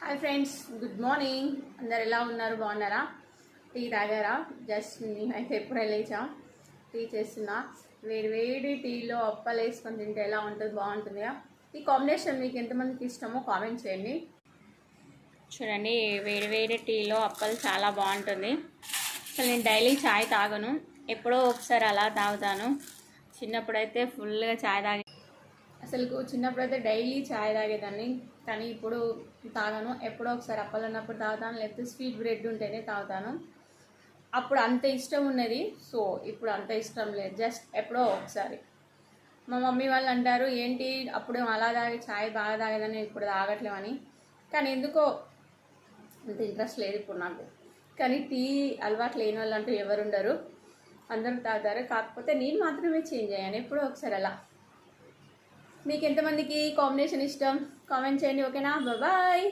Hi friends, good morning. అందరు ఎలా ఉన్నారు? బాగున్నారా? టీ తాగారా? జస్ట్ నేనైతే ఎప్పుడే లేచా, టీ చేస్తున్నా. వేడి వేడి టీలో అప్పలు వేసుకొని తింటే ఎలా ఉంటుంది? బాగుంటుందిగా. ఈ కాంబినేషన్ మీకు ఎంతమందికి ఇష్టమో కామెంట్ చేయండి. చూడండి, వేడి వేడి టీలో అప్పలు చాలా బాగుంటుంది. అసలు నేను డైలీ చాయ్ తాగను, ఎప్పుడో ఒకసారి అలా తాగుతాను. చిన్నప్పుడైతే ఫుల్గా చాయ్ తాగి అసలు చిన్నప్పుడైతే డైలీ చాయ్ తాగేదాన్ని, కానీ ఇప్పుడు తాగాను. ఎప్పుడో ఒకసారి అప్పలు ఉన్నప్పుడు తాగుతాను, లేకపోతే స్వీట్ బ్రెడ్ ఉంటేనే తాగుతాను. అప్పుడు అంత ఇష్టం ఉన్నది, సో ఇప్పుడు అంత ఇష్టం లేదు, జస్ట్ ఎప్పుడో ఒకసారి. మా మమ్మీ వాళ్ళు అంటారు, ఏంటి అప్పుడు అలా తాగి చాయ్ బాగా తాగేదని ఇప్పుడు తాగట్లేమని. కానీ ఎందుకో అంత ఇంట్రెస్ట్ లేదు ఇప్పుడు నాకు. కానీ టీ అలవాటు లేని వాళ్ళు అంటూ ఎవరు ఉండరు, అందరూ తాగుతారు. కాకపోతే నేను మాత్రమే చేంజ్ అయ్యాను, ఎప్పుడో ఒకసారి అలా. మీకు ఎంతమందికి కాంబినేషన్ ఇష్టం కామెంట్ చేయండి. ఓకేనా? బాయ్.